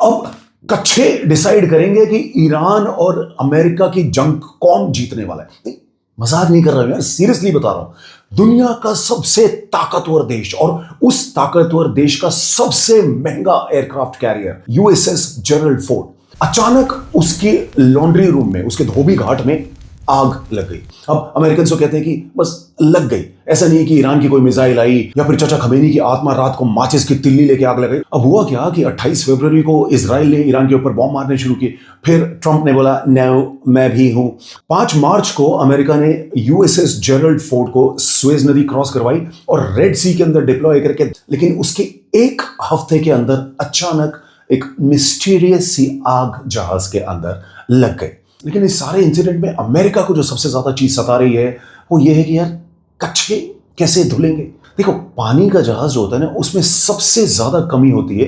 अब कच्छे डिसाइड करेंगे कि ईरान और अमेरिका की जंग कौन जीतने वाला है। मजाक नहीं कर रहा हूं यार, सीरियसली बता रहा हूं। दुनिया का सबसे ताकतवर देश और उस ताकतवर देश का सबसे महंगा aircraft carrier USS Gerald Ford, अचानक उसके लॉन्ड्री रूम में, उसके धोबी घाट में आग लग गई। अब अमेरिकन तो कहते हैं कि बस लग गई, ऐसा नहीं है कि ईरान की कोई मिसाइल आई या फिर चाचा खमेनी की आत्मा रात को माचिस की तिल्ली लेके आग लग गई। अब हुआ क्या कि 28 फरवरी को इजराइल ने ईरान के ऊपर बॉम्ब मारने शुरू किए, फिर ट्रंप ने बोला नो मैं भी हूं। 5 मार्च को अमेरिका ने यूएसएस जेरल्ड फोर्ड को सुएज नदी क्रॉस करवाई और रेड सी के अंदर डिप्लॉय करके, लेकिन उसके एक हफ्ते के अंदर अचानक एक मिस्टीरियस सी आग जहाज के अंदर लग गई। लेकिन इस सारे इंसिडेंट में अमेरिका को जो सबसे ज्यादा चीज सता रही है वो ये है कि यार कच्छे कैसे धुलेंगे। देखो, पानी का जहाज जो होता है ना, उसमें सबसे ज्यादा कमी होती है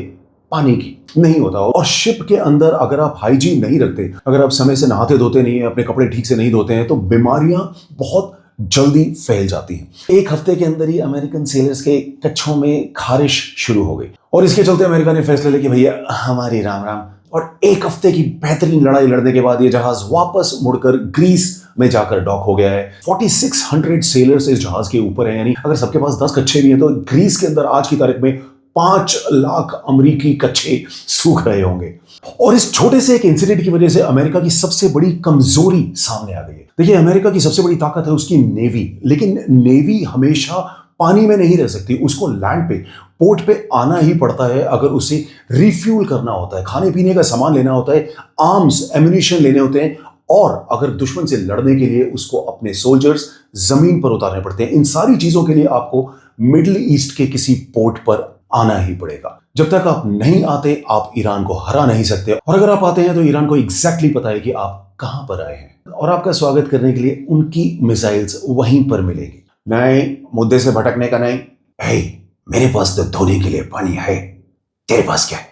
पानी की, नहीं होता। और शिप के अंदर अगर आप हाइजीन नहीं रखते, अगर आप समय से नहाते धोते नहीं है, अपने कपड़े ठीक से नहीं धोते हैं, तो बीमारियां बहुत जल्दी फैल जाती हैं। एक हफ्ते के अंदर ही अमेरिकन सेलर्स के कच्छों में खारिश शुरू हो गई और इसके चलते अमेरिका ने फैसला लिया कि भैया हमारी राम राम। और एक हफ्ते की बेहतरीन लड़ाई लड़ने के बाद ये जहाज वापस मुड़कर ग्रीस में जाकर डॉक हो गया है। 4600 सेलर्स इस जहाज के ऊपर हैं, यानी अगर सबके पास 10 कच्छे भी हैं तो ग्रीस के अंदर आज की तारीख में 5 लाख अमेरिकी कच्छे सूख रहे होंगे। और इस छोटे से एक इंसिडेंट की वजह से अमेरिका की सबसे बड़ी कमजोरी सामने आ गई है। देखिए, अमेरिका की सबसे बड़ी ताकत है उसकी नेवी, लेकिन नेवी हमेशा पानी में नहीं रह सकती, उसको लैंड पे, पोर्ट पे आना ही पड़ता है। अगर उसे रिफ्यूल करना होता है, खाने पीने का सामान लेना होता है, आर्म्स एम्यूनिशन लेने होते हैं, और अगर दुश्मन से लड़ने के लिए उसको अपने सोल्जर्स जमीन पर उतारने पड़ते हैं। इन सारी चीजों के लिए आपको मिडिल ईस्ट के किसी पोर्ट पर आना ही पड़ेगा। जब तक आप नहीं आते, आप ईरान को हरा नहीं सकते, और अगर आप आते हैं तो ईरान को एग्जैक्टली पता है कि आप कहां पर आए हैं, और आपका स्वागत करने के लिए उनकी मिसाइल्स वहीं पर मिलेगी। नहीं, मुद्दे से भटकने का नहीं। हे, मेरे पास तो धोने के लिए पानी है, तेरे पास क्या है?